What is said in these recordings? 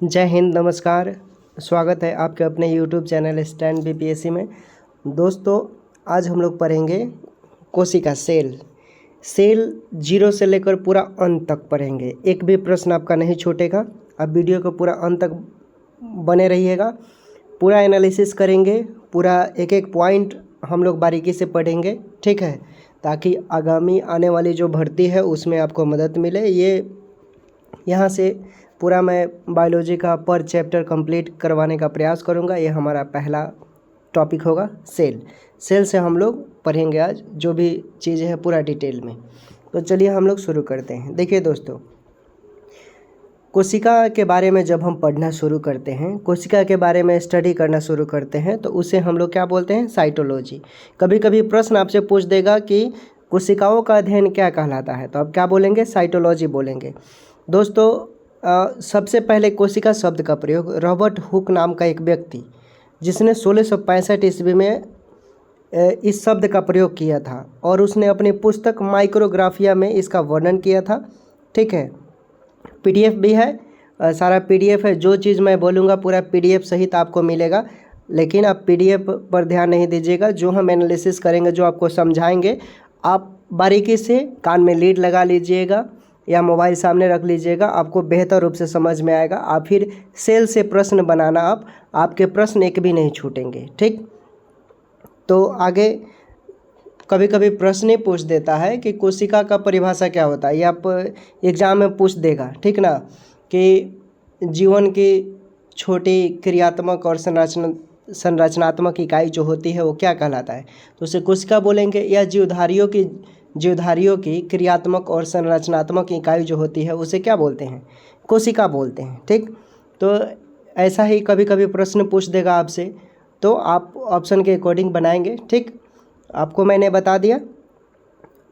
जय हिंद, नमस्कार। स्वागत है आपके अपने YouTube चैनल स्टैंड बीपीएससी में। दोस्तों, आज हम लोग पढ़ेंगे कोशिका सेल। सेल जीरो से लेकर पूरा अंत तक पढ़ेंगे। एक भी प्रश्न आपका नहीं छूटेगा। आप वीडियो को पूरा अंत तक बने रहिएगा। पूरा एनालिसिस करेंगे, पूरा एक एक पॉइंट हम लोग बारीकी से पढ़ेंगे, ठीक है, ताकि आगामी आने वाली जो भर्ती है उसमें आपको मदद मिले। यहाँ से पूरा मैं बायोलॉजी का पर चैप्टर कंप्लीट करवाने का प्रयास करूँगा। ये हमारा पहला टॉपिक होगा सेल। सेल से हम लोग पढ़ेंगे आज जो भी चीज़ें हैं पूरा डिटेल में। तो चलिए हम लोग शुरू करते हैं। देखिए दोस्तों, कोशिका के बारे में जब हम पढ़ना शुरू करते हैं, कोशिका के बारे में स्टडी करना शुरू करते हैं, तो उसे हम लोग क्या बोलते हैं? साइटोलॉजी। कभी कभी प्रश्न आपसे पूछ देगा कि कोशिकाओं का अध्ययन क्या कहलाता है, तो आप क्या बोलेंगे? साइटोलॉजी बोलेंगे। दोस्तों, सबसे पहले कोशिका शब्द का प्रयोग रॉबर्ट हुक नाम का एक व्यक्ति, जिसने 1665 ईस्वी में इस शब्द का प्रयोग किया था और उसने अपनी पुस्तक माइक्रोग्राफिया में इसका वर्णन किया था, ठीक है। पीडीएफ भी है, सारा पीडीएफ है। जो चीज़ मैं बोलूँगा पूरा पीडीएफ सहित आपको मिलेगा, लेकिन आप पीडीएफ पर ध्यान नहीं दीजिएगा। जो हम एनालिसिस करेंगे, जो आपको समझाएंगे, आप बारीकी से कान में लीड लगा लीजिएगा या मोबाइल सामने रख लीजिएगा, आपको बेहतर रूप से समझ में आएगा। आप फिर सेल से प्रश्न बनाना, आपके प्रश्न एक भी नहीं छूटेंगे, ठीक। तो आगे कभी कभी प्रश्न ही पूछ देता है कि कोशिका का परिभाषा क्या होता है। ये आप एग्जाम में पूछ देगा, ठीक ना, कि जीवन की छोटी क्रियात्मक और संरचनात्मक इकाई जो होती है वो क्या कहलाता है, तो उसे कोशिका बोलेंगे। या जीवधारियों की क्रियात्मक और संरचनात्मक इकाई जो होती है उसे क्या बोलते हैं? कोशिका बोलते हैं, ठीक। तो ऐसा ही कभी कभी प्रश्न पूछ देगा आपसे, तो आप ऑप्शन के अकॉर्डिंग बनाएंगे, ठीक। आपको मैंने बता दिया।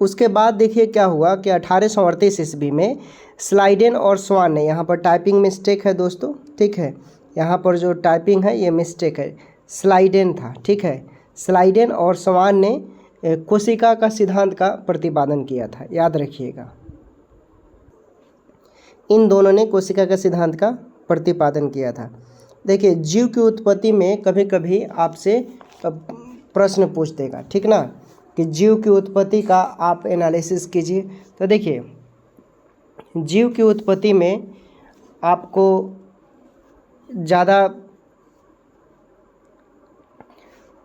उसके बाद देखिए क्या हुआ कि 1838 ईस्वी में स्लाइडेन और स्वान ने, यहाँ पर टाइपिंग मिस्टेक है दोस्तों, ठीक है, यहाँ पर जो टाइपिंग है ये मिस्टेक है, स्लाइडेन था, ठीक है। स्लाइडेन और स्वान ने कोशिका का सिद्धांत का प्रतिपादन किया था, याद रखिएगा। इन दोनों ने कोशिका का सिद्धांत का प्रतिपादन किया था। देखिए, जीव की उत्पत्ति में कभी कभी आपसे प्रश्न पूछ देगा, ठीक ना, कि जीव की उत्पत्ति का आप एनालिसिस कीजिए। तो देखिए, जीव की उत्पत्ति में आपको ज़्यादा,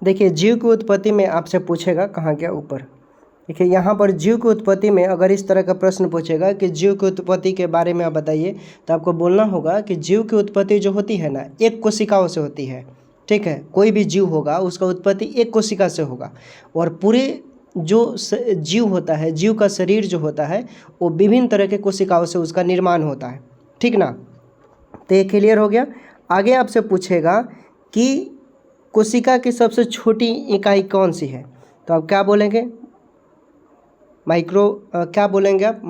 देखिए जीव की उत्पत्ति में आपसे पूछेगा, कहाँ गया ऊपर, देखिए यहाँ पर जीव की उत्पत्ति में अगर इस तरह का प्रश्न पूछेगा कि जीव की उत्पत्ति के बारे में आप बताइए, तो आपको बोलना होगा कि जीव की उत्पत्ति जो होती है ना, एक कोशिकाओं से होती है, ठीक है। कोई भी जीव होगा उसका उत्पत्ति एक कोशिका से होगा, और पूरे जो जीव होता है, जीव का शरीर जो होता है, वो विभिन्न तरह के कोशिकाओं से उसका निर्माण होता है, ठीक ना। तो ये क्लियर हो गया। आगे आपसे पूछेगा कि कोशिका की सबसे छोटी इकाई कौन सी है, तो आप क्या बोलेंगे? क्या बोलेंगे आप?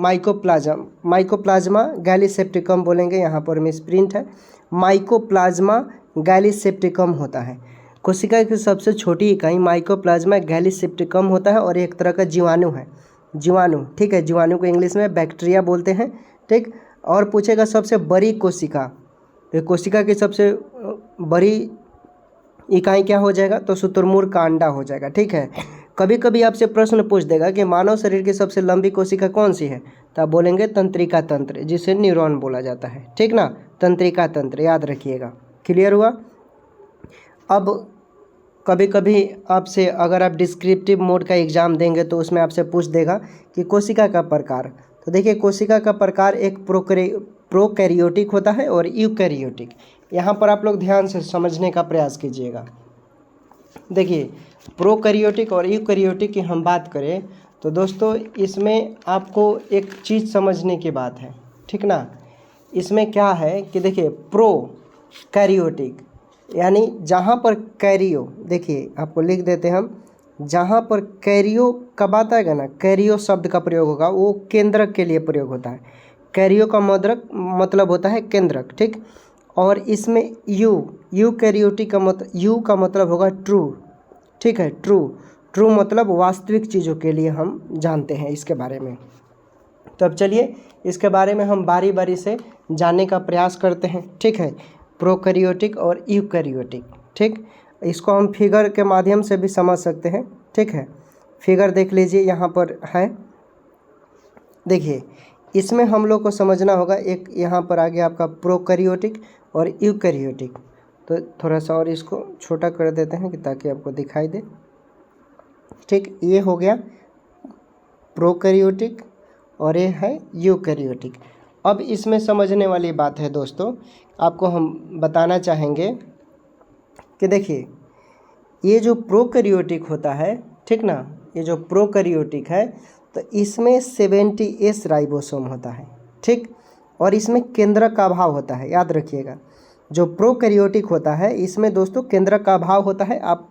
माइकोप्लाज्मा गैलीसेप्टिकम बोलेंगे। यहाँ पर मिसप्रिंट है, माइकोप्लाज्मा गैलीसेप्टिकम होता है। कोशिका की सबसे छोटी इकाई माइकोप्लाज्मा गैलीसेप्टिकम होता है, और एक तरह का जीवाणु है, जीवाणु, ठीक है। जीवाणु को इंग्लिश में बैक्टीरिया बोलते हैं, ठीक। और पूछेगा सबसे बड़ी कोशिका, तो कोशिका की सबसे बड़ी इकाई क्या हो जाएगा? तो शुतुरमुर्ग का अंडा हो जाएगा, ठीक है। कभी कभी आपसे प्रश्न पूछ देगा कि मानव शरीर की सबसे लंबी कोशिका कौन सी है, तो आप बोलेंगे तंत्रिका तंत्र, जिसे न्यूरॉन बोला जाता है, ठीक ना, तंत्रिका तंत्र, याद रखिएगा। क्लियर हुआ। अब कभी कभी आपसे, अगर आप डिस्क्रिप्टिव मोड का एग्जाम देंगे तो उसमें आपसे पूछ देगा कि कोशिका का प्रकार। तो देखिए, कोशिका का प्रकार एक प्रोकैरियोटिक होता है और यूकैरियोटिक। यहाँ पर आप लोग ध्यान से समझने का प्रयास कीजिएगा। देखिए, प्रोकैरियोटिक और यूकैरियोटिक की हम बात करें तो दोस्तों, इसमें आपको एक चीज़ समझने की बात है, ठीक ना। इसमें क्या है कि देखिए, प्रोकैरियोटिक यानी जहाँ पर कैरियो, देखिए आपको लिख देते हैं हम, जहाँ पर कैरियो कब आता है ना, कैरियो शब्द का प्रयोग होगा, वो केंद्रक के लिए प्रयोग होता है। कैरियो का मतलब होता है केंद्रक, ठीक। और इसमें यूकैरियोटिक का यू का मतलब होगा ट्रू, ठीक है। ट्रू मतलब वास्तविक चीज़ों के लिए हम जानते हैं इसके बारे में। तो अब चलिए इसके बारे में हम बारी बारी से जानने का प्रयास करते हैं। ठीक है, प्रोकैरियोटिक और यूकैरियोटिक। ठीक, इसको हम फिगर के माध्यम से भी समझ सकते हैं। ठीक है, फिगर देख लीजिए यहाँ पर है। देखिए इसमें हम लोग को समझना होगा, एक यहाँ पर आ गया आपका प्रोकैरियोटिक और यूकैरियोटिक। तो थोड़ा सा और इसको छोटा कर देते हैं कि ताकि आपको दिखाई दे। ठीक, ये हो गया प्रोकैरियोटिक और ये है यूकैरियोटिक। अब इसमें समझने वाली बात है दोस्तों, आपको हम बताना चाहेंगे कि देखिए ये जो प्रोकैरियोटिक होता है, ठीक ना, ये जो प्रोकैरियोटिक है तो इसमें 70S राइबोसोम होता है। ठीक, और इसमें केंद्रक का अभाव होता है, याद रखिएगा। जो प्रोकैरियोटिक होता है इसमें दोस्तों केंद्रक का अभाव होता है, आप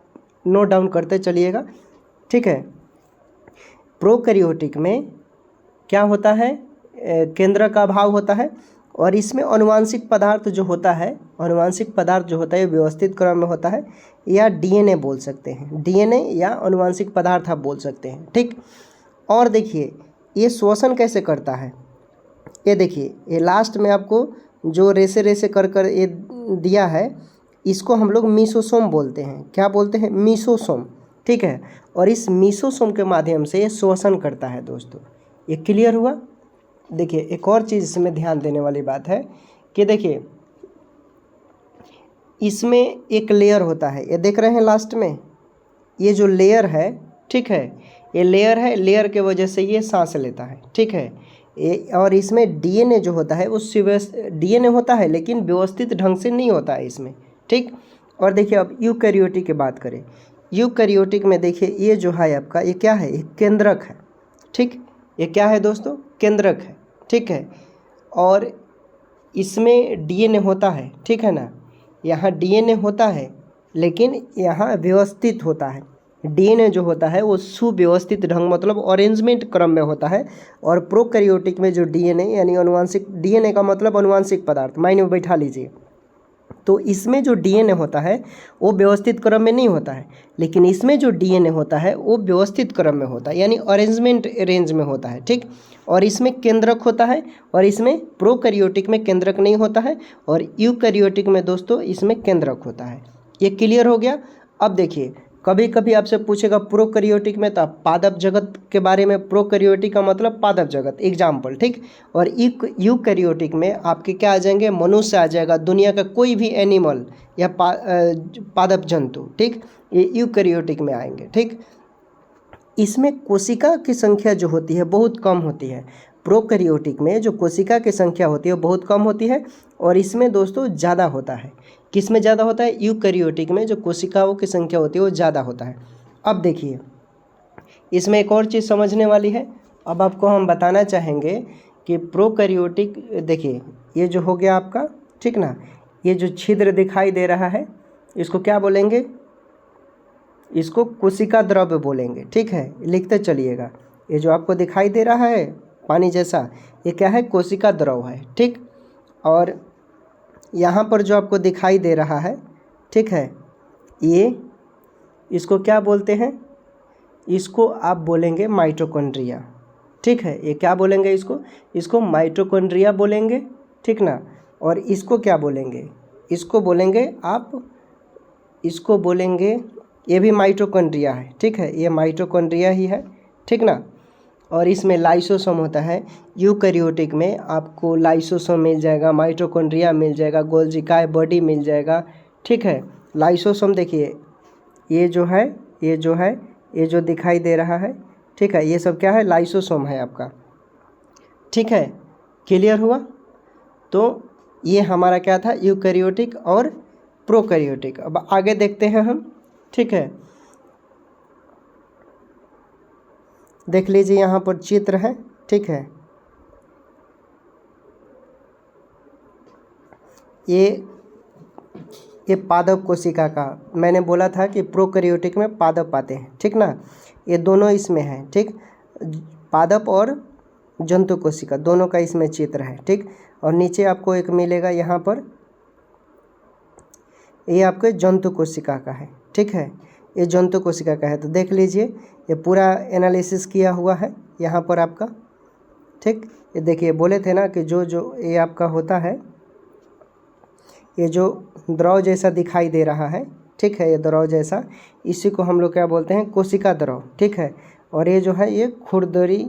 नोट डाउन करते चलिएगा। ठीक है, प्रोकैरियोटिक में क्या होता है, केंद्रक का अभाव होता है और इसमें अनुवांशिक पदार्थ जो होता है, अनुवांशिक पदार्थ जो होता है व्यवस्थित क्रम में होता है, या डीएनए बोल सकते हैं, डीएनए या अनुवांशिक पदार्थ आप बोल सकते हैं। ठीक, और देखिए ये श्वसन कैसे करता है, ये देखिए ये लास्ट में आपको जो रेसे रेसे कर कर ये दिया है, इसको हम लोग मीसोसोम बोलते हैं। क्या बोलते हैं? मीसोसोम। ठीक है, और इस मीसोसोम के माध्यम से ये श्वसन करता है दोस्तों। ये क्लियर हुआ? देखिए एक और चीज़ इसमें ध्यान देने वाली बात है कि देखिए इसमें एक लेयर होता है, ये देख रहे हैं लास्ट में, ये जो लेयर है, ठीक है, ये लेयर है, लेयर के वजह से ये सांस लेता है। ठीक है, ये और इसमें डीएनए जो होता है वो डीएनए होता है लेकिन व्यवस्थित ढंग से नहीं होता है इसमें। ठीक, और देखिए अब यूकैरियोटिक की बात करें, यूकैरियोटिक में देखिए ये जो है आपका, ये क्या है, ये केंद्रक है। ठीक, ये क्या है दोस्तों? केंद्रक है। ठीक है, और इसमें डीएनए होता है, ठीक है ना, यहाँ डीएनए होता है लेकिन यहाँ व्यवस्थित होता है। डीएनए जो होता है वो सुव्यवस्थित ढंग मतलब अरेंजमेंट क्रम में होता है, और प्रोकैरियोटिक में जो डीएनए यानी अनुवांशिक, डीएनए का मतलब अनुवांशिक पदार्थ, मायने में बैठा लीजिए। तो इसमें जो डीएनए होता है वो व्यवस्थित क्रम में नहीं होता है, लेकिन इसमें जो डीएनए होता है वो व्यवस्थित क्रम में होता है, यानी अरेंजमेंट रेंज में होता है। ठीक, और इसमें केंद्रक होता है, और इसमें प्रोकैरियोटिक में केंद्रक नहीं होता है, और यूकैरियोटिक में दोस्तों इसमें केंद्रक होता है। ये क्लियर हो गया? अब देखिए कभी कभी आपसे पूछेगा प्रोकैरियोटिक में, तो आप पादप जगत के बारे में, प्रोकैरियोटिक का मतलब पादप जगत, एग्जाम्पल। ठीक, और यूकैरियोटिक में आपके क्या आ जाएंगे, मनुष्य आ जाएगा, दुनिया का कोई भी एनिमल या पादप जंतु। ठीक, ये यूकैरियोटिक में आएंगे। ठीक, इसमें कोशिका की संख्या जो होती है बहुत कम होती है। प्रोकैरियोटिक में जो कोशिका की संख्या होती है वो बहुत कम होती है, और इसमें दोस्तों ज़्यादा होता है। किस में ज़्यादा होता है? यूकैरियोटिक में जो कोशिकाओं की संख्या होती है वो ज़्यादा होता है। अब देखिए इसमें एक और चीज़ समझने वाली है। अब आपको हम बताना चाहेंगे कि प्रोकैरियोटिक, देखिए ये जो हो गया आपका, ठीक ना, ये जो छिद्र दिखाई दे रहा है इसको क्या बोलेंगे? इसको कोशिका द्रव्य बोलेंगे। ठीक है, लिखते चलिएगा। ये जो आपको दिखाई दे रहा है पानी जैसा, ये क्या है? कोशिका द्रव है। ठीक, और यहाँ पर जो आपको दिखाई दे रहा है, ठीक है, ये इसको क्या बोलते हैं? इसको आप बोलेंगे माइटोकॉन्ड्रिया। ठीक है, ये क्या बोलेंगे? इसको माइटोकॉन्ड्रिया बोलेंगे। ठीक ना, और इसको क्या बोलेंगे? इसको बोलेंगे आप, इसको बोलेंगे, ये भी माइटोकॉन्ड्रिया है। ठीक है, ये माइटोकॉन्ड्रिया ही है। ठीक ना, और इसमें लाइसोसोम होता है। यूकैरियोटिक में आपको लाइसोसोम मिल जाएगा, माइटोकॉन्ड्रिया मिल जाएगा, गोल्जिकाई बॉडी मिल जाएगा। ठीक है, लाइसोसोम देखिए ये जो है, ये जो दिखाई दे रहा है, ठीक है, ये सब क्या है? लाइसोसोम है आपका। ठीक है, क्लियर हुआ? तो ये हमारा क्या था? यूकैरियोटिक और प्रोकैरियोटिक। अब आगे देखते हैं हम। ठीक है, देख लीजिए यहाँ पर चित्र है। ठीक है, ये पादप कोशिका का, मैंने बोला था कि प्रोकैरियोटिक में पादप आते हैं। ठीक ना, ये दोनों इसमें हैं। ठीक, पादप और जंतु कोशिका दोनों का इसमें चित्र है। ठीक, और नीचे आपको एक मिलेगा यहाँ पर, ये आपके जंतु कोशिका का है। ठीक है, ये जंतु कोशिका का है। तो देख लीजिए ये पूरा एनालिसिस किया हुआ है यहाँ पर आपका। ठीक। ये देखिए बोले थे ना कि जो जो ये आपका होता है, ये जो द्रव जैसा दिखाई दे रहा है, ठीक है, ये द्रव जैसा, इसी को हम लोग क्या बोलते हैं, कोशिका द्रव, ठीक है। और ये जो है ये खुरदरी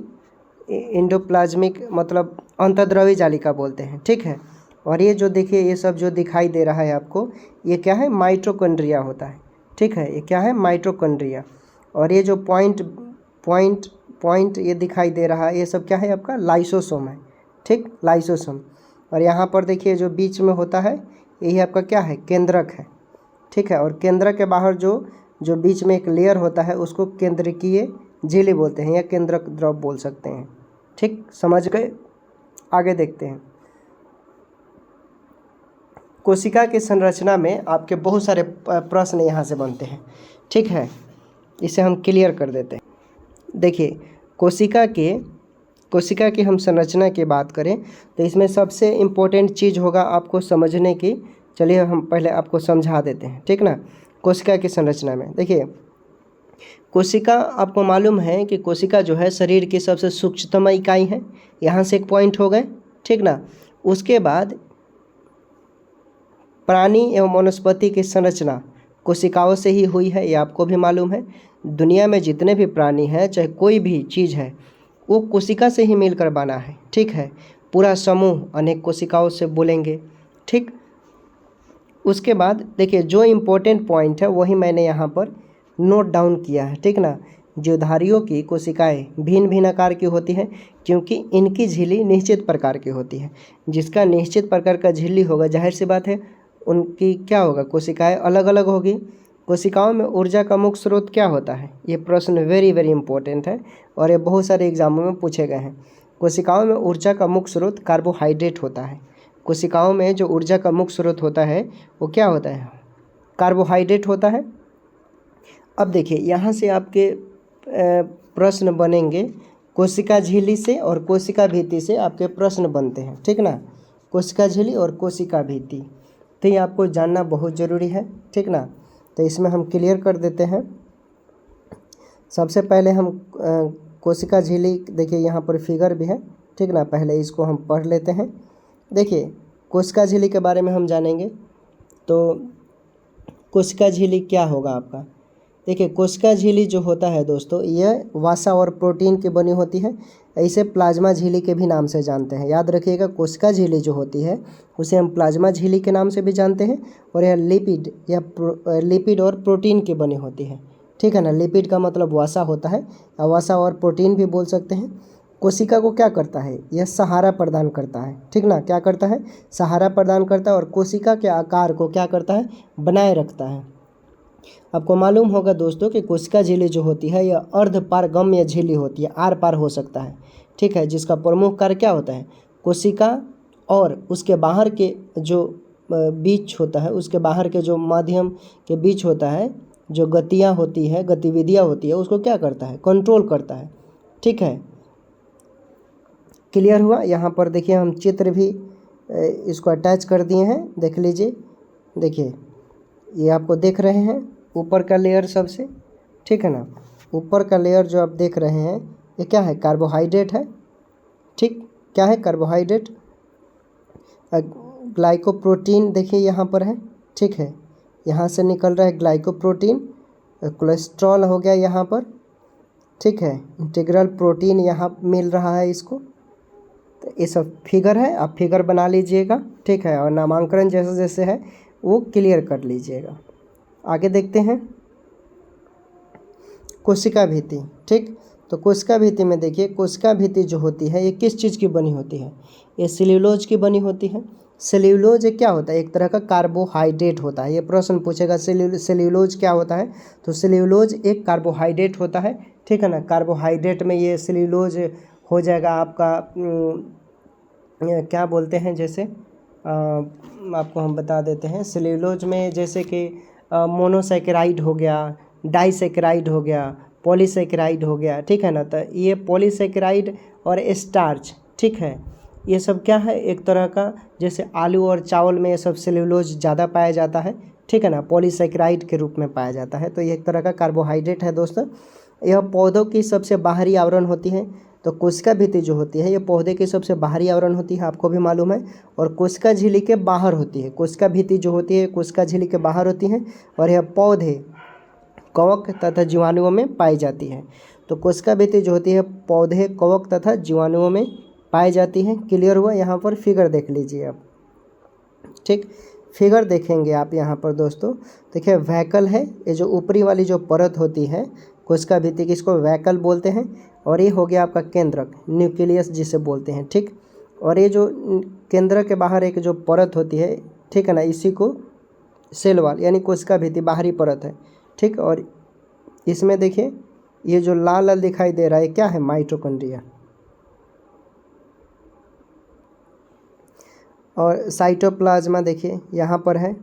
इंडोप्लाज्मिक मतलब अंतर्द्रवी जालिका बोलते हैं, ठीक है। और ये जो देखिए ये सब जो दिखाई दे रहा है आपको, ये क्या है, माइटोकॉन्ड्रिया होता है, ठीक है। ये क्या है, माइटोकॉन्ड्रिया। और ये जो पॉइंट पॉइंट पॉइंट ये दिखाई दे रहा है, ये सब क्या है आपका, लाइसोसोम है, ठीक, लाइसोसोम। और यहाँ पर देखिए जो बीच में होता है, यही आपका क्या है, केंद्रक है, ठीक है। और केंद्रक के बाहर जो जो बीच में एक लेयर होता है, उसको केंद्रकीय झिल्ली बोलते हैं या केंद्रक द्रव बोल सकते हैं, ठीक, समझ गए। आगे देखते हैं। कोशिका की संरचना में आपके बहुत सारे प्रश्न यहाँ से बनते हैं, ठीक है, इसे हम क्लियर कर देते हैं। देखिए कोशिका की हम संरचना की बात करें तो इसमें सबसे इम्पोर्टेंट चीज़ होगा आपको समझने की। चलिए हम पहले आपको समझा देते हैं, ठीक ना। कोशिका की संरचना में देखिए, कोशिका आपको मालूम है कि कोशिका जो है शरीर की सबसे सूक्ष्मतम इकाई है। यहाँ से एक पॉइंट हो गए, ठीक ना। उसके बाद प्राणी एवं वनस्पति की संरचना कोशिकाओं से ही हुई है, ये आपको भी मालूम है। दुनिया में जितने भी प्राणी हैं, चाहे कोई भी चीज़ है, वो कोशिका से ही मिलकर बना है, ठीक है। पूरा समूह अनेक कोशिकाओं से बोलेंगे, ठीक। उसके बाद देखिए जो इम्पोर्टेंट पॉइंट है वही मैंने यहाँ पर नोट डाउन किया है, ठीक ना। जीवधारियों की कोशिकाएं भिन्न भिन्न आकार की होती हैं क्योंकि इनकी झिल्ली निश्चित प्रकार की होती है। जिसका निश्चित प्रकार का झिल्ली होगा, जाहिर सी बात है उनकी क्या होगा, कोशिकाएं अलग अलग होगी। कोशिकाओं में ऊर्जा का मुख्य स्रोत क्या होता है, ये प्रश्न वेरी वेरी इंपॉर्टेंट है और ये बहुत सारे एग्जामों में पूछे गए हैं। कोशिकाओं में ऊर्जा का मुख्य स्रोत कार्बोहाइड्रेट होता है। कोशिकाओं में जो ऊर्जा का मुख्य स्रोत होता है वो क्या होता है, कार्बोहाइड्रेट होता है। अब देखिए यहाँ से आपके प्रश्न बनेंगे, कोशिका झिल्ली से और कोशिका भित्ति से आपके प्रश्न बनते हैं, ठीक ना। कोशिका झिल्ली और कोशिका भित्ति, तो ये आपको जानना बहुत ज़रूरी है, ठीक ना। तो इसमें हम क्लियर कर देते हैं। सबसे पहले हम कोशिका झिल्ली, देखिए यहाँ पर फिगर भी है, ठीक ना। पहले इसको हम पढ़ लेते हैं। देखिए कोशिका झिल्ली के बारे में हम जानेंगे, तो कोशिका झिल्ली क्या होगा आपका। देखिए कोशिका झिल्ली जो होता है दोस्तों, यह वसा और प्रोटीन की बनी होती है। इसे प्लाज्मा झिल्ली के भी नाम से जानते हैं। याद रखिएगा, कोशिका झिल्ली जो होती है उसे हम प्लाज्मा झिल्ली के नाम से भी जानते हैं। और यह लिपिड और प्रोटीन की बनी होती है, ठीक है ना। लिपिड का मतलब वसा होता है, वसा और प्रोटीन भी बोल सकते हैं। कोशिका को क्या करता है, यह सहारा प्रदान करता है, ठीक ना। क्या करता है, सहारा प्रदान करता है और कोशिका के आकार को क्या करता है, बनाए रखता है। आपको मालूम होगा दोस्तों कि कोशिका झिल्ली जो होती है यह अर्धपारगम्य झिल्ली होती है, आर पार हो सकता है, ठीक है। जिसका प्रमुख कार्य क्या होता है, कोशिका और उसके बाहर के जो बीच होता है, उसके बाहर के जो माध्यम के बीच होता है, जो गतियाँ होती है, गतिविधियाँ होती है, उसको क्या करता है, कंट्रोल करता है, ठीक है। क्लियर हुआ। यहाँ पर देखिए हम चित्र भी इसको अटैच कर दिए हैं, देख लीजिए। देखिए ये आपको देख रहे हैं ऊपर का लेयर सबसे, ठीक है ना। ऊपर का लेयर जो आप देख रहे हैं ये क्या है, कार्बोहाइड्रेट है, ठीक। क्या है, कार्बोहाइड्रेट। ग्लाइकोप्रोटीन देखिए यहाँ पर है, ठीक है। यहाँ से निकल रहा है ग्लाइकोप्रोटीन। कोलेस्ट्रॉल हो गया यहाँ पर, ठीक है। इंटीग्रल प्रोटीन यहाँ मिल रहा है इसको। तो ये सब फिगर है, आप फिगर बना लीजिएगा, ठीक है। और नामांकन जैसे जैसे है वो क्लियर कर लीजिएगा। आगे देखते हैं कोशिका भित्ति, ठीक। तो कोशिका भित्ति में देखिए, कोशिका भित्ति जो होती है ये किस चीज़ की बनी होती है, ये सेल्यूलोज की बनी होती है। सेल्यूलोज क्या होता है, एक तरह का कार्बोहाइड्रेट होता है। ये प्रश्न पूछेगा सेल्यूलोज क्या होता है, तो सेल्यूलोज एक कार्बोहाइड्रेट होता है, ठीक है ना। कार्बोहाइड्रेट में ये सेल्यूलोज हो जाएगा आपका क्या बोलते हैं, जैसे आपको हम बता देते हैं। सेल्यूलोज में जैसे कि मोनोसैकेराइड हो गया, डाइसैकेराइड हो गया, पॉलीसैकेराइड हो गया, ठीक है ना। तो ये पॉलीसैकेराइड और स्टार्च, ठीक है, ये सब क्या है, एक तरह का, जैसे आलू और चावल में ये सब सेल्यूलोज ज़्यादा पाया जाता है, ठीक है ना, पॉलीसैकेराइड के रूप में पाया जाता है। तो ये एक तरह का कार्बोहाइड्रेट है दोस्तों। यह पौधों की सबसे बाहरी आवरण होती है। तो कोशिका भित्ति जो होती है ये पौधे की सबसे बाहरी आवरण होती है, आपको भी मालूम है, और कोशिका झिल्ली के बाहर होती है। कोशिका भित्ति जो होती है कोशिका झिल्ली के बाहर होती है और यह पौधे, कवक तथा जीवाणुओं में पाई जाती है। तो कोशिका भित्ति जो होती है पौधे, कवक तथा जीवाणुओं में पाई जाती है। क्लियर हुआ? यहाँ पर फिगर देख लीजिए आप। ठीक, फिगर देखेंगे आप यहाँ पर दोस्तों। देखिए वैकल है, ये जो ऊपरी वाली जो परत होती है कोशिका भित्ति की, इसको वैकल बोलते हैं। और ये हो गया आपका केंद्रक, न्यूक्लियस जिसे बोलते हैं। ठीक, और ये जो केंद्रक के बाहर एक जो परत होती है, ठीक है ना, इसी को सेल वॉल यानी कोशिका भित्ति बाहरी परत है। ठीक, और इसमें देखिए ये जो लाल लाल दिखाई दे रहा है क्या है? माइटोकॉन्ड्रिया। और साइटोप्लाज्मा देखिए यहाँ पर है।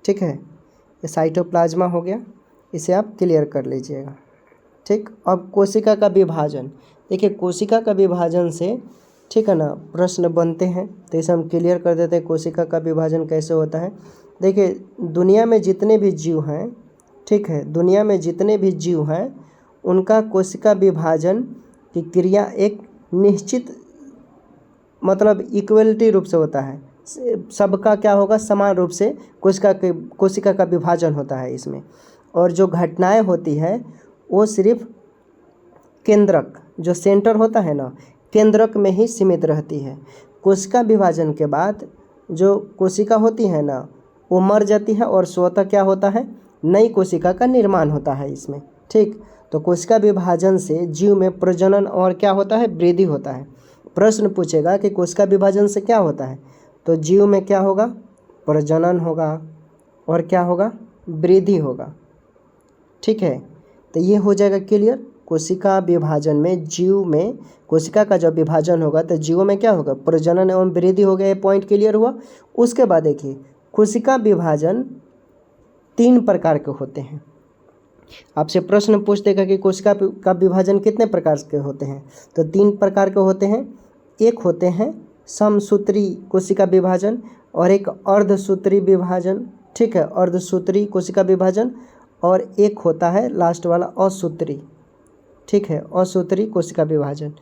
ठीक है, ये साइटोप्लाज्मा हो गया, इसे आप क्लियर कर लीजिएगा। ठीक, अब कोशिका का विभाजन। देखिए कोशिका का विभाजन से, ठीक है ना, प्रश्न बनते हैं, तो इसे हम क्लियर कर देते हैं कोशिका का विभाजन कैसे होता है। देखिए दुनिया में जितने भी जीव हैं, ठीक है, दुनिया में जितने भी जीव हैं उनका कोशिका विभाजन की क्रिया एक निश्चित मतलब इक्वलिटी रूप से होता है। सबका क्या होगा? समान रूप से कोशिका का विभाजन होता है इसमें। और जो घटनाएं होती है वो सिर्फ केंद्रक, जो सेंटर होता है ना, केंद्रक में ही सीमित रहती है। कोशिका विभाजन के बाद जो कोशिका होती है ना वो मर जाती है और स्वतः क्या होता है? नई कोशिका का निर्माण होता है इसमें। ठीक, तो कोशिका विभाजन से जीव में प्रजनन और क्या होता है? वृद्धि होता है। प्रश्न पूछेगा कि कोशिका विभाजन से क्या होता है, तो जीव में क्या होगा? प्रजनन होगा और क्या होगा? वृद्धि होगा। ठीक है, तो ये हो जाएगा क्लियर। कोशिका विभाजन में जीव में कोशिका का जब विभाजन होगा तो जीवों में क्या होगा? प्रजनन एवं वृद्धि हो गया। ये पॉइंट क्लियर हुआ। उसके बाद देखिए कोशिका विभाजन 3 प्रकार के होते हैं। आपसे प्रश्न पूछ देगा कि कोशिका का विभाजन कितने प्रकार के होते हैं, तो 3 प्रकार के होते हैं। एक होते हैं समसूत्री कोशिका विभाजन और एक अर्धसूत्री विभाजन। ठीक है, अर्धसूत्री कोशिका विभाजन, और एक होता है लास्ट वाला असूत्री। ठीक है, असूत्री कोशिका विभाजन।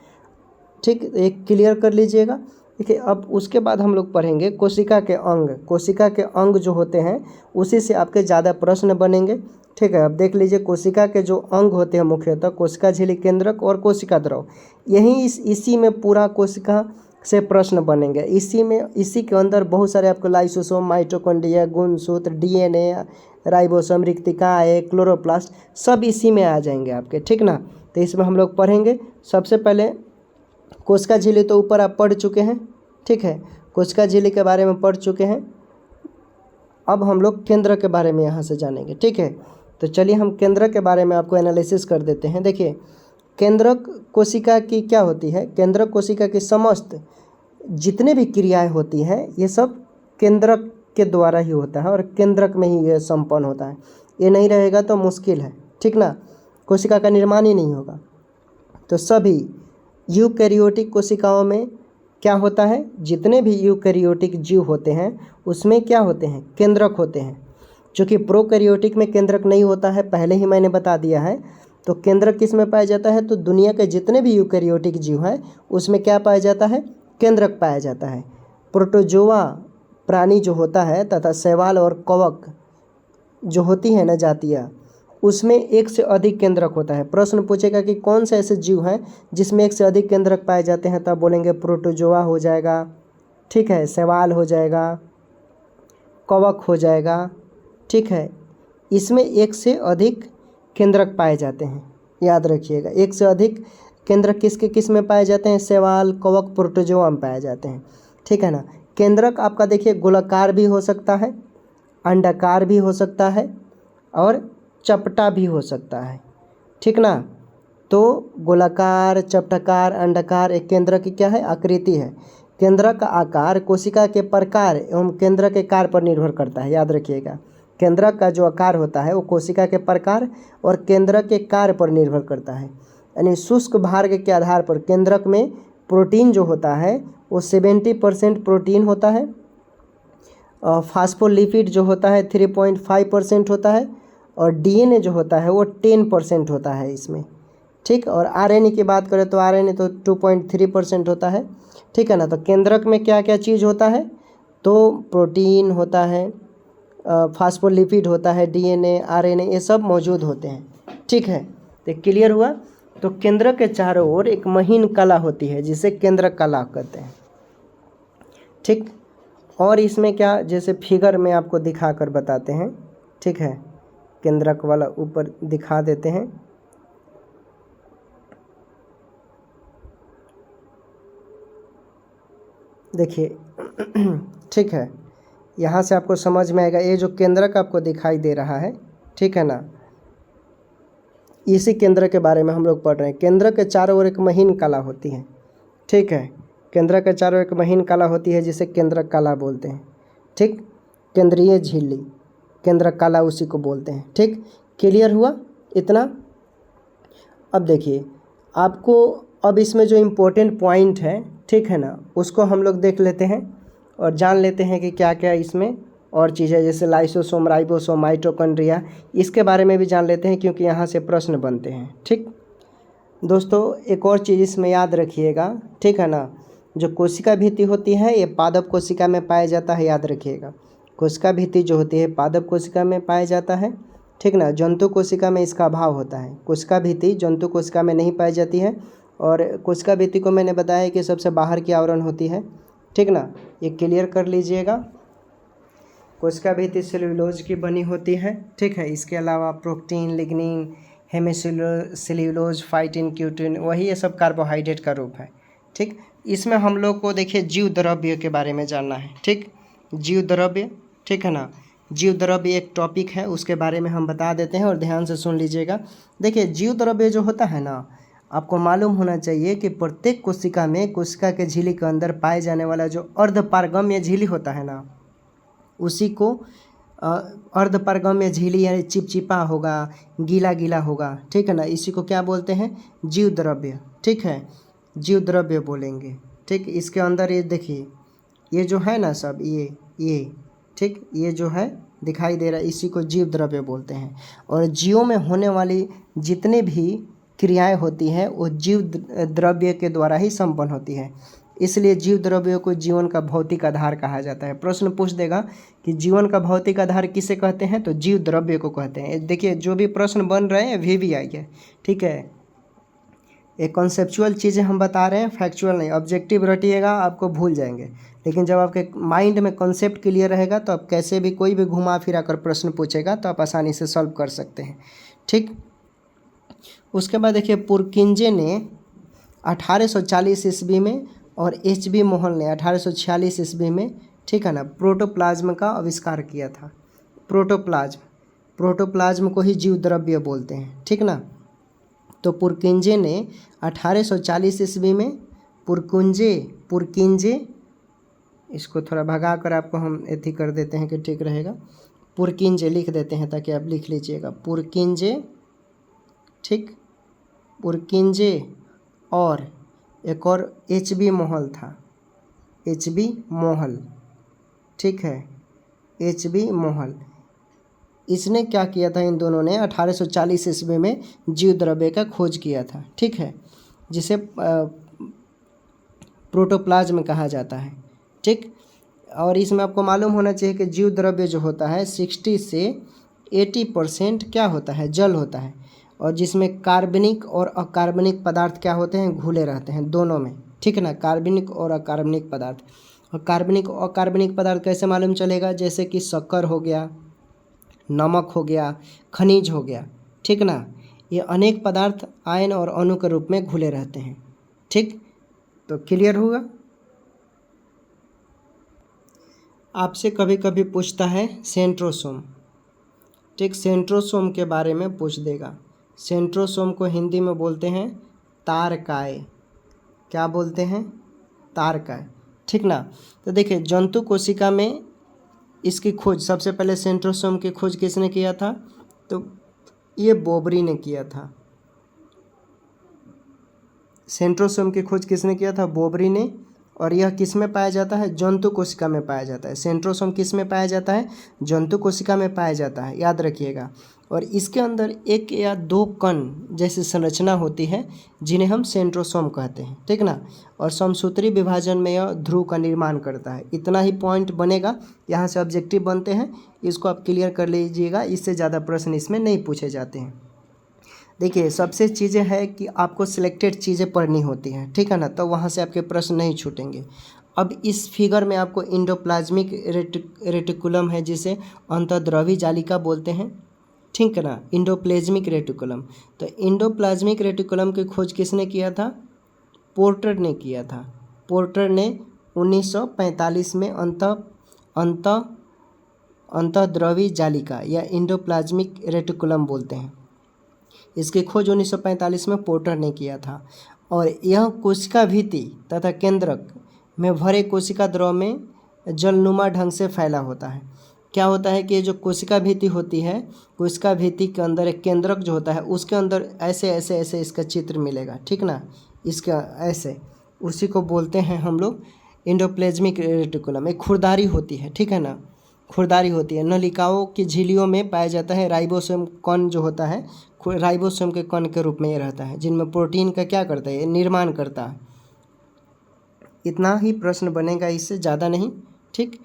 ठीक, एक क्लियर कर लीजिएगा। देखिए अब उसके बाद हम लोग पढ़ेंगे कोशिका के अंग। कोशिका के अंग जो होते हैं उसी से आपके ज़्यादा प्रश्न बनेंगे। ठीक है, अब देख लीजिए कोशिका के जो अंग होते हैं मुख्यतः कोशिका झिल्ली, केंद्रक और कोशिका द्रव। यही इसी में पूरा कोशिका से प्रश्न बनेंगे। इसी के अंदर बहुत सारे आपको लाइसोसोम, माइटोकॉन्ड्रिया, गुणसूत्र, डीएनए, राइबोसोम, रिक्तिकाएँ, क्लोरोप्लास्ट सब इसी में आ जाएंगे आपके। ठीक ना, तो इसमें हम लोग पढ़ेंगे। सबसे पहले कोशिका झिल्ली तो ऊपर आप पढ़ चुके हैं। ठीक है, कोशिका झिल्ली के बारे में पढ़ चुके हैं। अब हम लोग केंद्र के बारे में यहाँ से जानेंगे। ठीक है, तो चलिए हम केंद्र के बारे में आपको एनालिसिस कर देते हैं। देखिए केंद्रक कोशिका की क्या होती है? केंद्रक कोशिका की समस्त जितने भी क्रियाएं होती हैं ये सब केंद्रक के द्वारा ही होता है और केंद्रक में ही ये संपन्न होता है। ये नहीं रहेगा तो मुश्किल है। ठीक ना, कोशिका का निर्माण ही नहीं होगा। तो सभी यूकैरियोटिक कोशिकाओं में क्या होता है? जितने भी यूकैरियोटिक जीव होते हैं उसमें क्या होते हैं? केंद्रक होते हैं। जो कि प्रोकैरियोटिक में केंद्रक नहीं होता है, पहले ही मैंने बता दिया है। तो केंद्रक किस में पाया जाता है? तो दुनिया के जितने भी यूकैरियोटिक जीव हैं उसमें क्या पाया जाता है? केंद्रक पाया जाता है। प्रोटोजोआ प्राणी जो होता है तथा शैवाल और कवक जो होती है ना जातियाँ, उसमें एक से अधिक केंद्रक होता है। प्रश्न पूछेगा कि कौन से ऐसे जीव हैं जिसमें एक से अधिक केंद्रक पाए जाते हैं, तब बोलेंगे प्रोटोजोआ हो जाएगा। ठीक है, शैवाल हो जाएगा, कवक हो जाएगा। ठीक है, इसमें एक से अधिक केंद्रक पाए जाते हैं। याद रखिएगा, एक से अधिक केंद्रक किस में पाए जाते हैं? शैवाल, कवक, प्रोटोजोआ में पाए जाते हैं। ठीक है ना। केंद्रक आपका देखिए गोलाकार भी हो सकता है, अंडाकार भी हो सकता है और चपटा भी हो सकता है। ठीक ना, तो गोलाकार, चपटाकार, अंडाकार एक केंद्रक की क्या है? आकृति है। केंद्रक का आकार कोशिका के प्रकार एवं केंद्रक के कार्य पर निर्भर करता है। याद रखिएगा, केंद्रक का जो आकार होता है वो कोशिका के प्रकार और केंद्रक के कार्य पर निर्भर करता है। यानी शुष्क भाग के आधार पर केंद्रक में प्रोटीन जो होता है वो 70% प्रोटीन होता है, फास्फोलिपिड जो होता है 3.5% होता है और डीएनए जो होता है वो 10% होता है इसमें। ठीक। और आरएनए की बात करें तो आरएनए तो 2.3% होता है, ठीक है ना। तो केंद्रक में क्या क्या चीज़ होता है, तो प्रोटीन होता है, फास्फोलिपिड होता है, डीएनए, आरएनए, ये सब मौजूद होते हैं, ठीक है। तो क्लियर हुआ। तो केंद्रक के चारों ओर एक महीन कला होती है जिसे केंद्रक कला कहते हैं, ठीक। और इसमें क्या, जैसे फिगर में आपको दिखा कर बताते हैं, ठीक है। केंद्रक वाला ऊपर दिखा देते हैं। देखिए ठीक है, यहाँ से आपको समझ में आएगा। ये जो केंद्रक आपको दिखाई दे रहा है, ठीक है ना, इसी केंद्र के बारे में हम लोग पढ़ रहे हैं। केंद्र के चारों ओर एक महीन कला होती है, ठीक है। केंद्र के चारों ओर एक महीन कला होती है जिसे केंद्रक कला बोलते हैं, ठीक। केंद्रीय झिल्ली, केंद्रक कला उसी को बोलते हैं, ठीक। क्लियर हुआ इतना। अब देखिए आपको, अब इसमें जो इम्पोर्टेंट पॉइंट है, ठीक है ना, उसको हम लोग देख लेते हैं और जान लेते हैं कि क्या क्या इसमें और चीज़ें, जैसे लाइसोसोम, राइबोसोम, माइटोकॉन्ड्रिया, इसके बारे में भी जान लेते हैं क्योंकि यहाँ से प्रश्न बनते हैं, ठीक। दोस्तों एक और चीज़ इसमें याद रखिएगा, ठीक है ना, जो कोशिका भित्ति होती है ये पादप कोशिका में पाया जाता है, याद रखिएगा। कोशिका भित्ति जो होती है पादप कोशिका में पाया जाता है, ठीक ना। जंतु कोशिका में इसका अभाव होता है। कोशिका भित्ति जंतु कोशिका में नहीं पाई जाती है। और कोशिका भित्ति को मैंने बताया कि सबसे बाहर की आवरण होती है, ठीक ना, ये क्लियर कर लीजिएगा। कोशिका भित्ति सेल्यूलोज की बनी होती है, ठीक है। इसके अलावा प्रोटीन, लिग्निन, हेमिसेल्यूलोज, फाइटिन, क्यूटिन, वही ये सब कार्बोहाइड्रेट का रूप है, ठीक। इसमें हम लोग को देखिए जीव द्रव्य के बारे में जानना है, ठीक। जीव द्रव्य, ठीक है ना, जीव द्रव्य एक टॉपिक है, उसके बारे में हम बता देते हैं और ध्यान से सुन लीजिएगा। देखिए जीव द्रव्य जो होता है ना, आपको मालूम होना चाहिए कि प्रत्येक कोशिका में, कोशिका के झिल्ली के अंदर पाए जाने वाला जो अर्धपारगम्य झिल्ली होता है ना, उसी को अर्धपारगम्य झिल्ली यानी चिपचिपा होगा, गीला गीला होगा, ठीक है ना, इसी को क्या बोलते हैं, जीव द्रव्य, ठीक है। जीव द्रव्य बोलेंगे, ठीक। इसके अंदर ये देखिए, ये जो है ना सब, ये ठीक, ये जो है दिखाई दे रहा है, इसी को जीव द्रव्य बोलते हैं। और जीवों में होने वाली जितने भी क्रियाएं होती हैं वो जीव द्रव्य के द्वारा ही संपन्न होती है। इसलिए जीव द्रव्यों को जीवन का भौतिक आधार कहा जाता है। प्रश्न पूछ देगा कि जीवन का भौतिक आधार किसे कहते हैं, तो जीव द्रव्य को कहते हैं। देखिए जो भी प्रश्न बन रहे हैं VVI है, ठीक है। एक कॉन्सेप्चुअल चीज़ें हम बता रहे हैं, फैक्चुअल नहीं। ऑब्जेक्टिव रटिएगा आपको भूल जाएंगे, लेकिन जब आपके माइंड में कॉन्सेप्ट क्लियर रहेगा तो आप कैसे भी, कोई भी घुमा फिरा कर प्रश्न पूछेगा तो आप आसानी से सॉल्व कर सकते हैं, ठीक। उसके बाद देखिए पुरकिंजे ने 1840 ईस्वी में और HB मोहल ने 1846 ईस्वी में, ठीक है ना, प्रोटोप्लाज्म का आविष्कार किया था। प्रोटोप्लाज्म को ही जीव द्रव्य बोलते हैं, ठीक ना। तो पुरकिंजे ने 1840 ईस्वी में पुरकिंजे, इसको थोड़ा भगा कर आपको हम एथी कर देते हैं कि ठीक रहेगा, पुरकिंजे लिख देते हैं ताकि आप लिख लीजिएगा, पुरकिंजे, ठीक। पुरकिंजे और एक और HB मोहल था, HB मोहल, ठीक है, HB मोहल। इसने क्या किया था, इन दोनों ने 1840 ईस्वी में जीव द्रव्य का खोज किया था, ठीक है, जिसे प्रोटोप्लाज्म कहा जाता है, ठीक। और इसमें आपको मालूम होना चाहिए कि जीव द्रव्य जो होता है 60 से 80% क्या होता है, जल होता है। और जिसमें कार्बनिक और अकार्बनिक पदार्थ क्या होते हैं, घुले रहते हैं दोनों में, ठीक है ना, कार्बनिक और अकार्बनिक पदार्थ। और कार्बनिक और अकार्बनिक पदार्थ कैसे मालूम चलेगा, जैसे कि शक्कर हो गया, नमक हो गया, खनिज हो गया, ठीक ना। ये अनेक पदार्थ आयन और अणु के रूप में घुले रहते हैं, ठीक। तो क्लियर होगा। आपसे कभी कभी पूछता है सेंट्रोसोम, ठीक, सेंट्रोसोम के बारे में पूछ देगा। सेंट्रोसोम को हिंदी में बोलते हैं तारकाय। क्या बोलते हैं, तारकाय, ठीक ना। तो देखिए जंतु कोशिका में इसकी खोज, सबसे पहले सेंट्रोसोम की खोज किसने किया था, तो ये बोबरी ने किया था। सेंट्रोसोम की खोज किसने किया था, बोबरी ने। और यह किस में पाया जाता है? जंतु कोशिका में पाया जाता है। सेंट्रोसोम किस में पाया जाता है? जंतु कोशिका में पाया जाता है, याद रखिएगा। और इसके अंदर एक या दो कण जैसी संरचना होती है जिन्हें हम सेंट्रोसोम कहते हैं, ठीक ना। और समसूत्री विभाजन में यह ध्रुव का निर्माण करता है। इतना ही पॉइंट बनेगा, यहाँ से ऑब्जेक्टिव बनते हैं, इसको आप क्लियर कर लीजिएगा, इससे ज़्यादा प्रश्न इसमें नहीं पूछे जाते हैं। देखिए सबसे चीज़ें है कि आपको सिलेक्टेड चीज़ें पढ़नी होती हैं, ठीक है ना, तो वहाँ से आपके प्रश्न नहीं छूटेंगे। अब इस फिगर में आपको इंडोप्लाज्मिक रेटिकुलम है जिसे अंतर्द्रवी जालिका बोलते हैं, ठीक है ना, इंडोप्लाज्मिक रेटिकुलम। तो इंडोप्लाज्मिक रेटिकुलम की खोज किसने किया था? पोर्टर ने किया था। पोर्टर ने 1945 में अंतर्द्रवी जालिका या इंडोप्लाज्मिक रेटिकुलम बोलते हैं, इसकी खोज 1945 में पोर्टर ने किया था। और यह कोशिका भित्ति तथा केंद्रक में भरे कोशिका द्रव में जलनुमा ढंग से फैला होता है। क्या होता है कि जो कोशिका भित्ति होती है, कोशिका भित्ति के अंदर एक केंद्रक जो होता है उसके अंदर ऐसे ऐसे ऐसे इसका चित्र मिलेगा, ठीक ना, इसका ऐसे, उसी को बोलते हैं हम लोग इंडोप्लाज्मिक रेटिकुलम। एक खुरदारी होती है, ठीक है ना, खुरदारी होती है। नलिकाओं की झिल्लियों में पाया जाता है। राइबोसोम कण जो होता है राइबोसोम के कण के रूप में ये रहता है, जिनमें प्रोटीन का क्या करता है? निर्माण करता है। इतना ही प्रश्न बनेगा, इससे ज़्यादा नहीं, ठीक।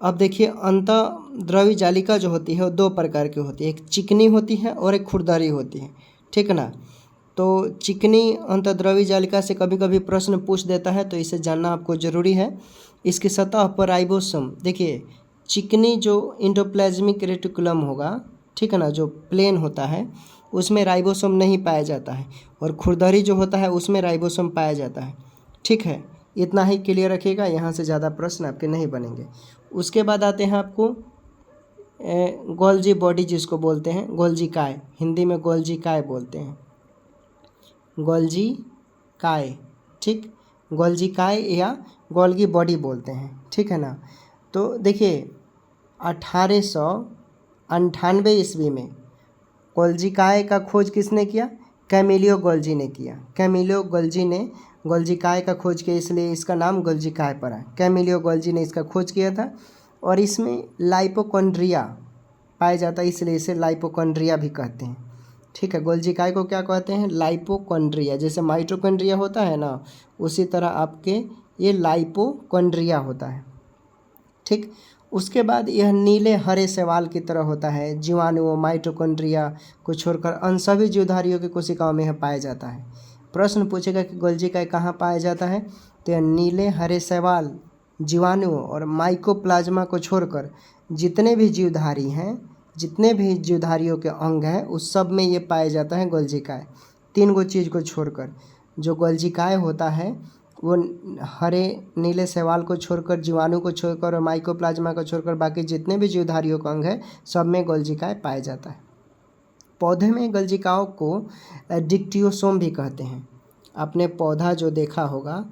अब देखिए अंतर्द्रवी जालिका जो होती है वो दो प्रकार की होती है, एक चिकनी होती है और एक खुरदरी होती है, ठीक है ना। तो चिकनी अंतर्द्रवी जालिका से कभी कभी प्रश्न पूछ देता है, तो इसे जानना आपको ज़रूरी है। इसकी सतह पर राइबोसोम, देखिए चिकनी जो इंडोप्लाज्मिक रेटिकुलम होगा, ठीक है ना, जो प्लेन होता है उसमें राइबोसोम नहीं पाया जाता है, और खुरदरी जो होता है उसमें राइबोसोम पाया जाता है, ठीक है। इतना ही क्लियर रखिएगा, यहाँ से ज़्यादा प्रश्न आपके नहीं बनेंगे। उसके बाद आते हैं आपको गोल्जी बॉडी जिसको बोलते हैं, गोल्जी काय, हिंदी में गोल्जी काय बोलते हैं, गोल्जी काय, ठीक, गोल्जी काय या गोल्गी बॉडी बोलते हैं, ठीक है ना। तो देखिए 1898 ईस्वी में गोल्जी काय का खोज किसने किया? कैमिलियो गोल्जी ने किया। कैमिलियो गोल्जी ने गोल्जी काय का खोज किया, इसलिए इसका नाम गोल्जी काय पड़ा। कैमिलियो गोल्जी ने इसका खोज किया था, और इसमें लाइपोकॉन्ड्रिया पाया जाता है, इसलिए इसे लाइपोकॉन्ड्रिया भी कहते हैं, ठीक है। गोल्जी काय को क्या कहते हैं? लाइपोकॉन्ड्रिया। जैसे माइटोकॉन्ड्रिया होता है ना, उसी तरह आपके ये लाइपोकॉन्ड्रिया होता है, ठीक। उसके बाद यह नीले हरे शैवाल की तरह होता है। जीवाणुओं, माइटोकॉन्ड्रिया को छोड़कर अन्य सभी जीवधारियों की कोशिकाओं में यह पाया जाता है। प्रश्न पूछेगा कि गोल्जी काय कहाँ पाया जाता है, तो यह नीले हरे शैवाल, जीवाणुओं और माइकोप्लाज्मा को छोड़कर जितने भी जीवधारी हैं, जितने भी जीवधारियों के अंग हैं, उस सब में ये पाया जाता है गोल्जी काय। 3 गो चीज़ को छोड़कर जो गोल्जी काय होता है वो हरे नीले शैवाल को छोड़कर, जीवाणु को छोड़कर और माइकोप्लाज्मा को छोड़कर बाकी जितने भी जीवधारियों का अंग है सब में गोल्जी काय पाया जाता है। पौधे में गोल्जिकाओं को डिक्टियोसोम भी कहते हैं। आपने पौधा जो देखा होगा,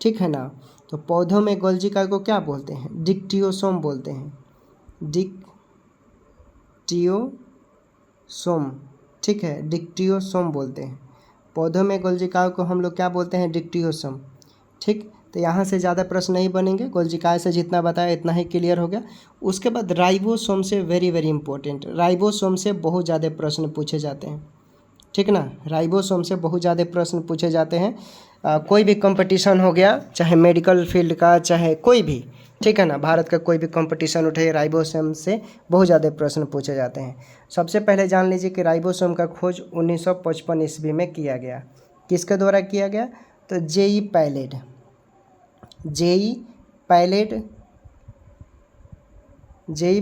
ठीक है ना, तो पौधों में गोल्जिका को क्या बोलते हैं? डिक्टियोसोम बोलते हैं, डिक्टियोसोम, ठीक है, डिक्टियोसोम बोलते हैं। पौधों में गोल्जिकाओं को हम लोग क्या बोलते हैं? डिक्टियोसोम, ठीक। तो यहाँ से ज़्यादा प्रश्न नहीं बनेंगे, गोल्जिकाय से जितना बताया इतना ही क्लियर हो गया। उसके बाद राइबोसोम से वेरी वेरी इंपॉर्टेंट, राइबोसोम से बहुत ज़्यादा प्रश्न पूछे जाते हैं, ठीक ना। राइबोसोम से बहुत ज़्यादा प्रश्न पूछे जाते हैं। कोई भी कंपटीशन हो गया, चाहे मेडिकल फील्ड का, चाहे कोई भी, ठीक है ना, भारत का कोई भी कंपटीशन उठे, राइबोसोम से बहुत ज़्यादा प्रश्न पूछे जाते हैं। सबसे पहले जान लीजिए कि राइबोसोम का खोज 1955 ईस्वी में किया गया। किसके द्वारा किया गया? तो जेई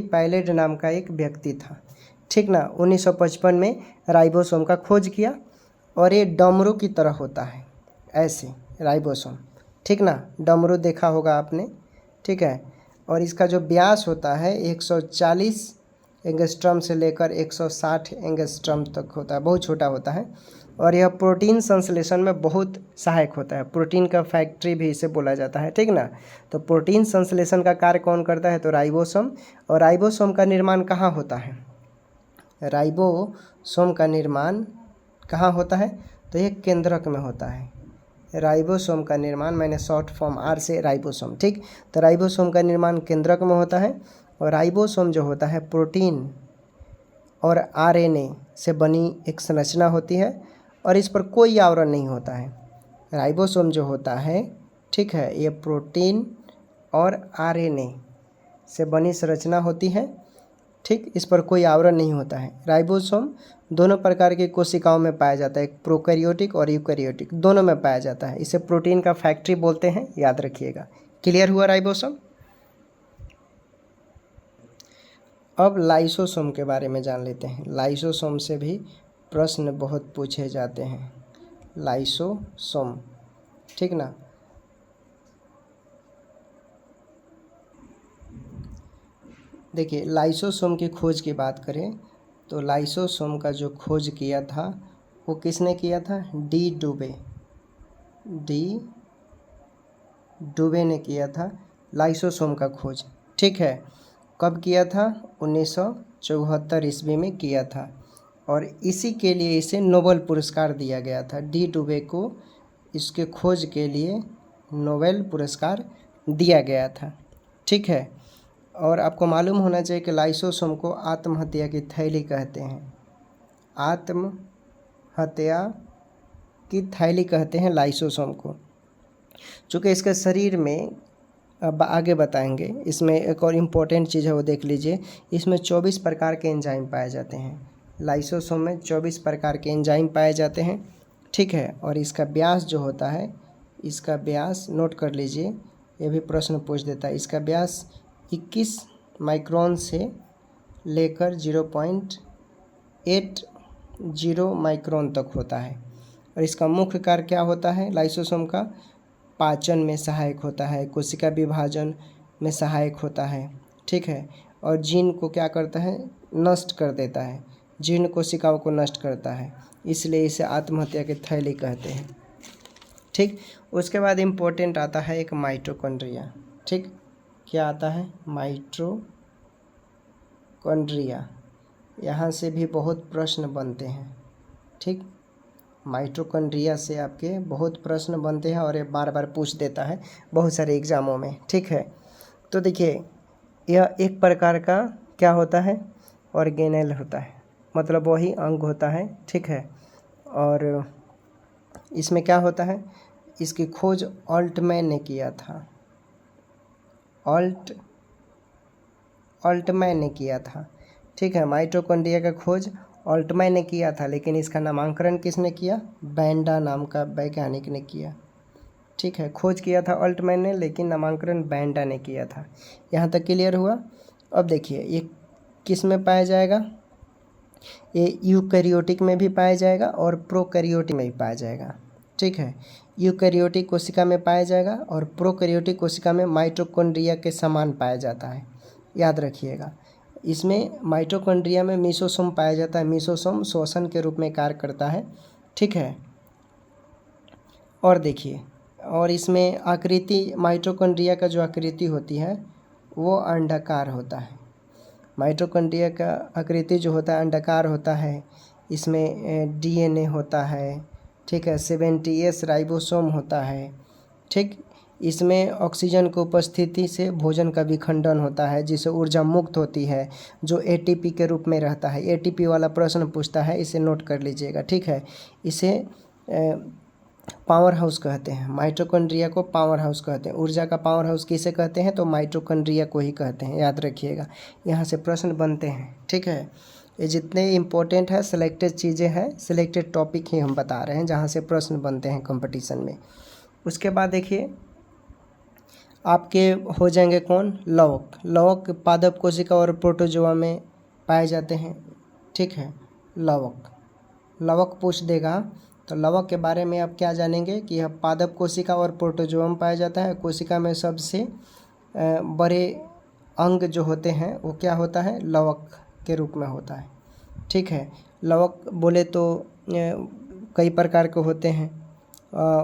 पैलेड नाम का एक व्यक्ति था, ठीक ना। 1955 में राइबोसोम का खोज किया, और ये डमरू की तरह होता है, ऐसे राइबोसोम, ठीक ना, डमरू देखा होगा आपने, ठीक है। और इसका जो व्यास होता है 140 एंगस्ट्रम से लेकर 160 एंगस्ट्रम तक होता है, बहुत छोटा होता है। और यह प्रोटीन संश्लेषण में बहुत सहायक होता है, प्रोटीन का फैक्ट्री भी इसे बोला जाता है, ठीक ना। तो प्रोटीन संश्लेषण का कार्य कौन करता है? तो राइबोसोम। और राइबोसोम का निर्माण कहाँ होता है? राइबोसोम का निर्माण कहाँ होता है? तो ये केंद्रक में होता है, राइबोसोम का निर्माण, मैंने शॉर्ट फॉर्म आर से राइबोसोम, ठीक। तो राइबोसोम का निर्माण केंद्रक में होता है और राइबोसोम जो होता है प्रोटीन और आरएनए से बनी एक संरचना होती है और इस पर कोई आवरण नहीं होता है। राइबोसोम जो होता है, ठीक है, ये प्रोटीन और आरएनए से बनी संरचना होती है, ठीक। इस पर कोई आवरण नहीं होता है। राइबोसोम दोनों प्रकार की कोशिकाओं में पाया जाता है, एक प्रोकैरियोटिक और यूकैरियोटिक, दोनों में पाया जाता है। इसे प्रोटीन का फैक्ट्री बोलते हैं, याद रखिएगा। क्लियर हुआ राइबोसोम। अब लाइसोसोम के बारे में जान लेते हैं। लाइसोसोम से भी प्रश्न बहुत पूछे जाते हैं। लाइसोसोम, ठीक ना। देखिए, लाइसोसोम की खोज की बात करें तो लाइसोसोम का जो खोज किया था वो किसने किया था? डी डुबे ने किया था लाइसोसोम का खोज, ठीक है। कब किया था? 1974 ईस्वी में किया था और इसी के लिए इसे नोबेल पुरस्कार दिया गया था। डी डुबे को इसके खोज के लिए नोबेल पुरस्कार दिया गया था, ठीक है। और आपको मालूम होना चाहिए कि लाइसोसोम को आत्महत्या की थैली कहते हैं। आत्महत्या की थैली कहते हैं लाइसोसोम को, चूँकि इसके शरीर में, अब आगे बताएंगे, इसमें एक और इम्पोर्टेंट चीज़ है वो देख लीजिए। इसमें 24 प्रकार के एंजाइम पाए जाते हैं। लाइसोसोम में 24 प्रकार के एंजाइम पाए जाते हैं, ठीक है। और इसका व्यास जो होता है, इसका व्यास नोट कर लीजिए, ये भी प्रश्न पूछ देता है। इसका व्यास 21 माइक्रोन से लेकर 0.80 माइक्रोन तक होता है। और इसका मुख्य कार्य क्या होता है? लाइसोसोम का पाचन में सहायक होता है, कोशिका विभाजन में सहायक होता है, ठीक है। और जीन को क्या करता है? नष्ट कर देता है, जीर्ण कोशिकाओं को नष्ट करता है, इसलिए इसे आत्महत्या की थैली कहते हैं, ठीक। उसके बाद इम्पोर्टेंट आता है एक माइटोकॉन्ड्रिया, ठीक। क्या आता है? माइटोकॉन्ड्रिया। यहाँ से भी बहुत प्रश्न बनते हैं, ठीक। माइटोकॉन्ड्रिया से आपके बहुत प्रश्न बनते हैं और ये बार बार पूछ देता है बहुत सारे एग्ज़ामों में, ठीक है। तो देखिए, यह एक प्रकार का क्या होता है? ऑर्गेनेल होता है, मतलब वही अंग होता है, ठीक है। और इसमें क्या होता है? इसकी खोज ऑल्टमैन ने किया था। ऑल्टमैन ने किया था, ठीक है। माइटोकॉन्ड्रिया का खोज ऑल्टमैन ने किया था, लेकिन इसका नामकरण किसने किया? बैंडा नाम का वैज्ञानिक ने किया, ठीक है। खोज किया था ऑल्टमैन ने, लेकिन नामकरण बैंडा ने किया था। यहाँ तक क्लियर हुआ। अब देखिए, ये किस में पाया जाएगा? ये यूकैरियोटिक में भी पाया जाएगा और प्रोकैरियोटिक में भी पाया जाएगा, ठीक है। यूकैरियोटिक कोशिका में पाया जाएगा और प्रोकैरियोटिक कोशिका में माइटोकॉन्ड्रिया के समान पाया जाता है, याद रखिएगा। इसमें माइटोकॉन्ड्रिया में मीसोसोम पाया जाता है। मीसोसोम श्वसन के रूप में कार्य करता है, ठीक है। और देखिए, और इसमें आकृति, माइटोकॉन्ड्रिया का जो आकृति होती है वो अंडाकार होता है। माइटोकॉन्ड्रिया का आकृति जो होता है अंडाकार होता है। इसमें डीएनए होता है, ठीक है। 70S राइबोसोम होता है, ठीक। इसमें ऑक्सीजन की उपस्थिति से भोजन का विखंडन होता है, जिससे ऊर्जा मुक्त होती है, जो एटीपी के रूप में रहता है। एटीपी वाला प्रश्न पूछता है, इसे नोट कर लीजिएगा, ठीक है। इसे पावर हाउस कहते हैं। माइटोकॉन्ड्रिया को पावर हाउस कहते हैं। ऊर्जा का पावर हाउस किसे कहते हैं? तो माइटोकॉन्ड्रिया को ही कहते हैं, याद रखिएगा। यहाँ से प्रश्न बनते हैं, ठीक है। ये जितने इम्पोर्टेंट है सिलेक्टेड चीज़ें हैं, सिलेक्टेड टॉपिक ही हम बता रहे हैं जहाँ से प्रश्न बनते हैं कंपटीशन में। उसके बाद देखिए, आपके हो जाएंगे कौन? लवक। लवक पादप कोशिका और प्रोटोजोआ में पाए जाते हैं, ठीक है। लवक पूछ देगा तो लवक के बारे में आप क्या जानेंगे कि यह पादप कोशिका और प्रोटोजोआ में पाया जाता है। कोशिका में सबसे बड़े अंग जो होते हैं वो क्या होता है? लवक के रूप में होता है, ठीक है। लवक बोले तो कई प्रकार के होते हैं।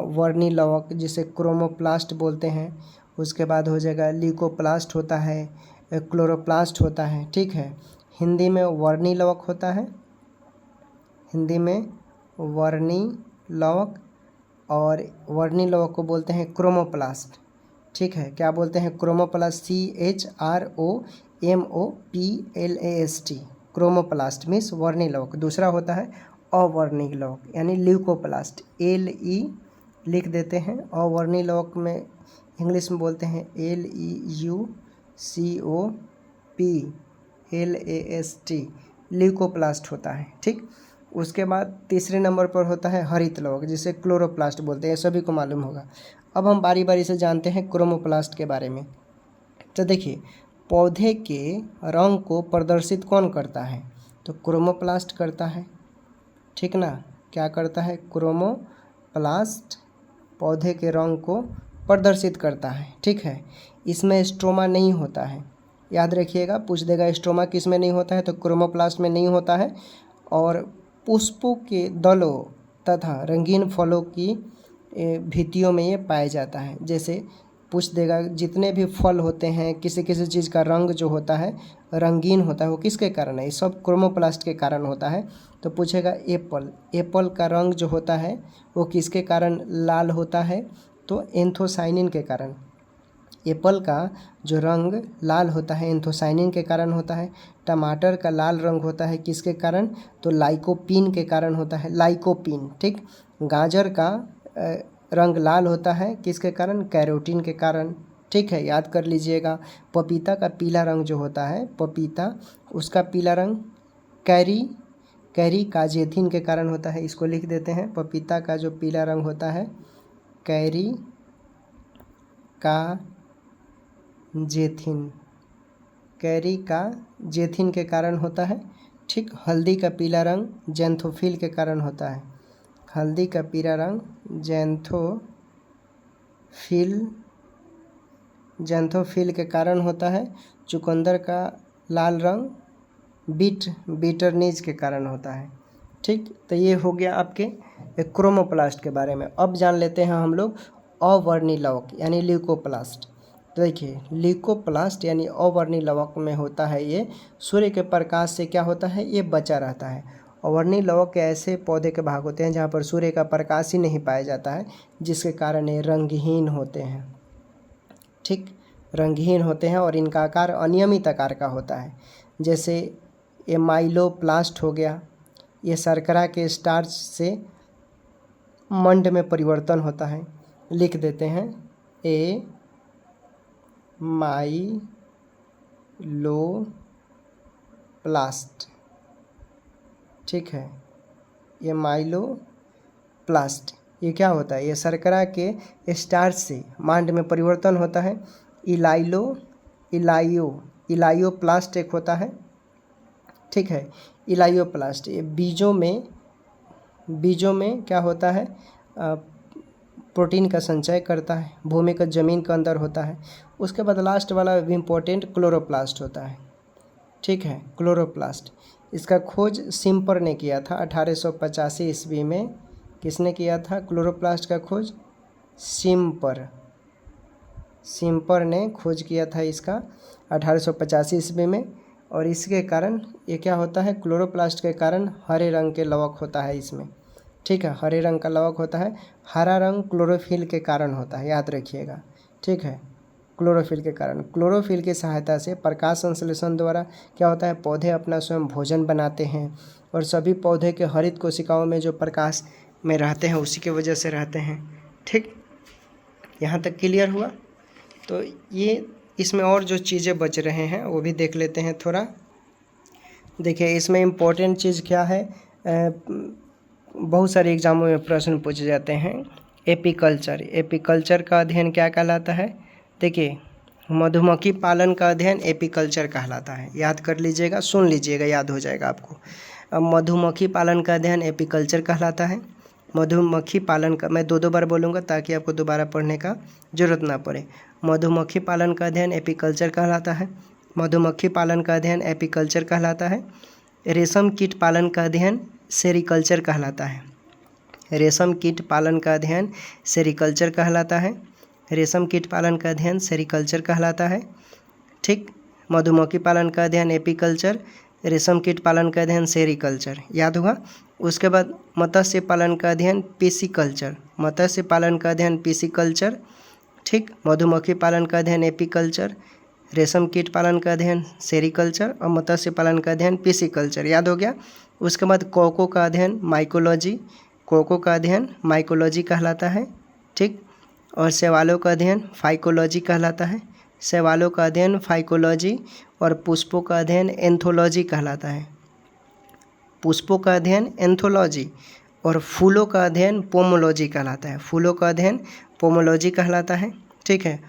वर्णी लवक जिसे क्रोमोप्लास्ट बोलते हैं, उसके बाद हो जाएगा ल्यूकोप्लास्ट होता है, क्लोरोप्लास्ट होता है, ठीक है। हिंदी में वर्णी लवक होता है, हिंदी में वर्णी लवक और वर्णी लवक को बोलते हैं क्रोमोप्लास्ट। ठीक है, क्या बोलते हैं? क्रोमोप्लास्ट, CHROMOPLAST, क्रोमोप्लास्ट मीन्स वर्णी लवक। दूसरा होता है अवर्णी लवक यानी ल्यूकोप्लास्ट, LE लिख देते हैं। अवर्णी लवक में इंग्लिश में बोलते हैं LEUCOPLAST, ल्यूकोप्लास्ट होता है। ठीक, उसके बाद तीसरे नंबर पर होता है हरित लवक जिसे क्लोरोप्लास्ट बोलते हैं, सभी को मालूम होगा। अब हम बारी बारी से जानते हैं क्रोमोप्लास्ट के बारे में। तो देखिए, पौधे के रंग को प्रदर्शित कौन करता है? तो क्रोमोप्लास्ट करता है। ठीक ना, क्या करता है? क्रोमोप्लास्ट पौधे के रंग को प्रदर्शित करता है। ठीक है, इसमें स्ट्रोमा नहीं होता है, याद रखिएगा, पूछ देगा स्ट्रोमा किस में नहीं होता है, तो क्रोमोप्लास्ट में नहीं होता है। और पुष्पों के दलों तथा रंगीन फलों की भित्तियों में ये पाया जाता है। जैसे पूछ देगा जितने भी फल होते हैं, किसी किसी चीज़ का रंग जो होता है रंगीन होता है, वो किसके कारण है? ये सब क्रोमोप्लास्ट के कारण होता है। तो पूछेगा एप्पल का रंग जो होता है वो किसके कारण लाल होता है? तो एंथोसाइनिन के कारण। एप्पल का जो रंग लाल होता है एंथोसाइनिन के कारण होता है। टमाटर का लाल रंग होता है किसके कारण? तो लाइकोपीन के कारण होता है, लाइकोपीन। ठीक, गाजर का रंग लाल होता है किसके कारण? कैरोटीन के कारण। ठीक है, याद कर लीजिएगा। पपीता का पीला रंग जो होता है, पपीता उसका पीला रंग कैरी काजेथिन के कारण होता है, इसको लिख देते हैं। पपीता का जो पीला रंग होता है कैरी का जेथिन के कारण होता है। ठीक, हल्दी का पीला रंग जैंथोफिल के कारण होता है, हल्दी का पीला रंग जैंथोफिल के कारण होता है। चुकंदर का लाल रंग बीटरनीज के कारण होता है। ठीक, तो ये हो गया आपके क्रोमोप्लास्ट के बारे में। अब जान लेते हैं हम लोग अवर्णी लवक यानी ल्यूकोप्लास्ट। तो देखिए, ल्यूकोप्लास्ट यानी अवर्णी लवक में होता है ये सूर्य के प्रकाश से क्या होता है? ये बचा रहता है। अवर्णी लवक के ऐसे पौधे के भाग होते हैं जहाँ पर सूर्य का प्रकाश ही नहीं पाया जाता है, जिसके कारण ये रंगहीन होते हैं। ठीक, रंगहीन होते हैं और इनका आकार अनियमित आकार का होता है। जैसे ये माइलोप्लास्ट हो गया, ये शर्करा के स्टार्च से मंड में परिवर्तन होता है, लिख देते हैं माइलोप्लास्ट। ठीक है, ये माइलोप्लास्ट ये क्या होता है? ये शर्करा के स्टार्च से मंड में परिवर्तन होता है। इलायोप्लास्ट एक होता है। ठीक है, इलायोप्लास्ट ये बीजों में क्या होता है? प्रोटीन का संचय करता है, भूमिगत जमीन के अंदर होता है। उसके बाद लास्ट वाला इम्पोर्टेंट क्लोरोप्लास्ट होता है। ठीक है, क्लोरोप्लास्ट इसका खोज सिम्पर ने किया था 1885 ईस्वी में। किसने किया था क्लोरोप्लास्ट का खोज? सिम्पर ने खोज किया था इसका 1885 ईस्वी में। और इसके कारण ये क्या होता है? क्लोरोप्लास्ट के कारण हरे रंग के लवक होता है इसमें। ठीक है, हरे रंग का लवक होता है। हरा रंग क्लोरोफिल के कारण होता है, याद रखिएगा। ठीक है, क्लोरोफिल के कारण, क्लोरोफिल की सहायता से प्रकाश संश्लेषण द्वारा क्या होता है? पौधे अपना स्वयं भोजन बनाते हैं और सभी पौधे के हरित कोशिकाओं में जो प्रकाश में रहते हैं उसी की वजह से रहते हैं। ठीक, यहाँ तक क्लियर हुआ? तो ये इसमें और जो चीज़ें बच रहे हैं वो भी देख लेते हैं थोड़ा। देखिए, इसमें इम्पोर्टेंट चीज़ क्या है? बहुत सारे एग्जामों में प्रश्न पूछे जाते हैं। एपीकल्चर का अध्ययन क्या कहलाता है? देखिए, मधुमक्खी पालन का अध्ययन एपीकल्चर कहलाता है, याद कर लीजिएगा, सुन लीजिएगा, याद हो जाएगा आपको। अब मधुमक्खी पालन का अध्ययन एपीकल्चर कहलाता है। मधुमक्खी पालन का, मैं दो बार बोलूँगा ताकि आपको दोबारा पढ़ने का जरूरत ना पड़े। मधुमक्खी पालन का अध्ययन एपीकल्चर कहलाता है। मधुमक्खी पालन का अध्ययन एपीकल्चर कहलाता है। रेशम कीट पालन का अध्ययन सेरीकल्चर कहलाता है। रेशम कीट पालन का अध्ययन सेरीकल्चर कहलाता है। रेशम कीट पालन का अध्ययन सेरीकल्चर कहलाता है। ठीक, मधुमक्खी पालन का अध्ययन एपीकल्चर, रेशम कीट पालन का अध्ययन सेरीकल्चर, याद हुआ। उसके बाद मत्स्य पालन का अध्ययन पिसिकल्चर, मत्स्य पालन का अध्ययन पिसिकल्चर, ठीक। मधुमक्खी पालन का अध्ययन एपीकल्चर, रेशम कीट पालन का अध्ययन सेरीकल्चर और मत्स्य पालन का अध्ययन पिसिकल्चर, याद हो गया। उसके बाद कोको का अध्ययन माइकोलॉजी, कोको का अध्ययन माइकोलॉजी कहलाता है, ठीक। और शैवालों का अध्ययन फाइकोलॉजी कहलाता है, शैवालों का अध्ययन फाइकोलॉजी। और पुष्पों का अध्ययन एंथोलॉजी कहलाता है, पुष्पों का अध्ययन एंथोलॉजी। और फूलों का अध्ययन पोमोलॉजी कहलाता है, फूलों का अध्ययन पोमोलॉजी कहलाता है, ठीक है।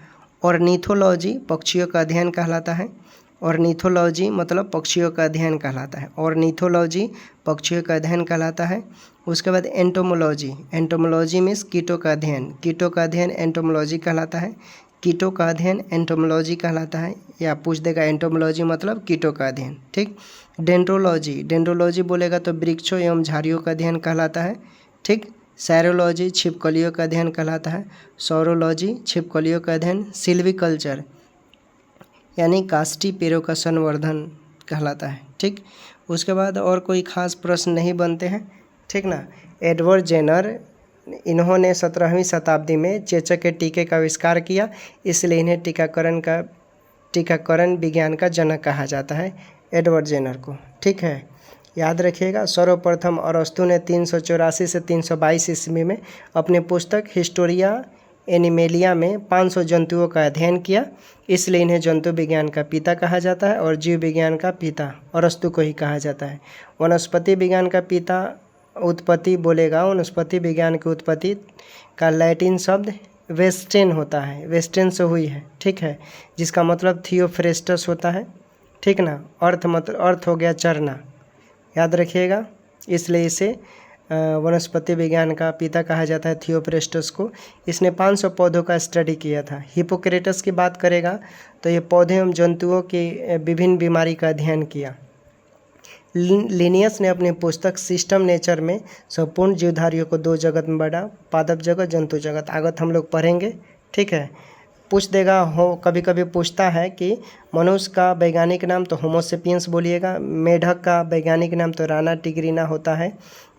ऑर्निथोलॉजी पक्षियों का अध्ययन कहलाता है, ऑर्निथोलॉजी मतलब पक्षियों का अध्ययन कहलाता है, ऑर्निथोलॉजी पक्षियों का अध्ययन कहलाता है। उसके बाद एंटोमोलॉजी, एंटोमोलॉजी मीन्स कीटों का अध्ययन, कीटों का अध्ययन एंटोमोलॉजी कहलाता है, कीटों का अध्ययन एंटोमोलॉजी कहलाता है। या पूछ देगा एंटोमोलॉजी मतलब कीटों का अध्ययन, ठीक। डेंड्रोलॉजी, डेंड्रोलॉजी बोलेगा तो वृक्षों एवं झाड़ियों का अध्ययन कहलाता है, ठीक। सैरोलॉजी छिपकलियों का अध्ययन कहलाता है, सौरोलॉजी छिपकलियों का अध्ययन। सिल्वीकल्चर यानी काष्ठी पेड़ों का संवर्धन कहलाता है, ठीक। उसके बाद और कोई खास प्रश्न नहीं बनते हैं, ठीक ना। एडवर्ड जेनर, इन्होंने 17वीं शताब्दी में चेचक के टीके का आविष्कार किया, इसलिए इन्हें टीकाकरण विज्ञान का जनक कहा जाता है, एडवर्ड जेनर को, ठीक है। याद रखिएगा। सर्वप्रथम अरस्तु ने 384 से 322 ईस्वी में अपने पुस्तक हिस्टोरिया एनिमेलिया में 500 जंतुओं का अध्ययन किया, इसलिए इन्हें जंतु विज्ञान का पिता कहा जाता है और जीव विज्ञान का पिता अरस्तु को ही कहा जाता है। वनस्पति विज्ञान का पिता उत्पत्ति बोलेगा, वनस्पति विज्ञान की उत्पत्ति का लैटिन शब्द वेस्टेन होता है, वेस्टेन से हुई है, ठीक है, जिसका मतलब थियोफ्रेस्टस होता है, ठीक ना। अर्थ हो गया चरना, याद रखिएगा, इसलिए इसे वनस्पति विज्ञान का पिता कहा जाता है थियोफ्रेस्टस को। इसने 500 पौधों का स्टडी किया था। हिपोक्रेटस की बात करेगा तो ये पौधे एवं जंतुओं की विभिन्न बीमारी का अध्ययन किया। लिनियस ने अपनी पुस्तक सिस्टम नेचर में संपूर्ण जीवधारियों को 2 जगत में बांटा, पादप जगत जंतु जगत। आगत हम लोग पढ़ेंगे, ठीक है। पूछ देगा, हो कभी कभी पूछता है कि मनुष्य का वैज्ञानिक नाम तो होमोसेपियंस बोलिएगा, मेढक का वैज्ञानिक नाम तो राना टिग्रिना होता है,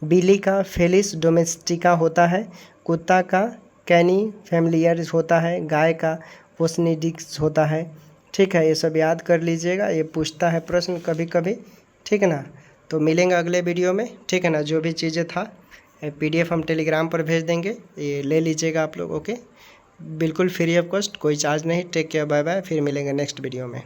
बिल्ली का फेलिस डोमेस्टिका होता है, कुत्ता का कैनी फैमिलियरिस होता है, गाय का पोस्निडिक्स होता है, ठीक है। ये सब याद कर लीजिएगा, ये पूछता है प्रश्न कभी कभी, ठीक है ना। तो मिलेंगे अगले वीडियो में, ठीक है ना। जो भी चीज़ें था PDF हम टेलीग्राम पर भेज देंगे, ये ले लीजिएगा आप लोग, ओके। बिल्कुल फ्री ऑफ कॉस्ट, कोई चार्ज नहीं। टेक केयर, बाय बाय, फिर मिलेंगे नेक्स्ट वीडियो में।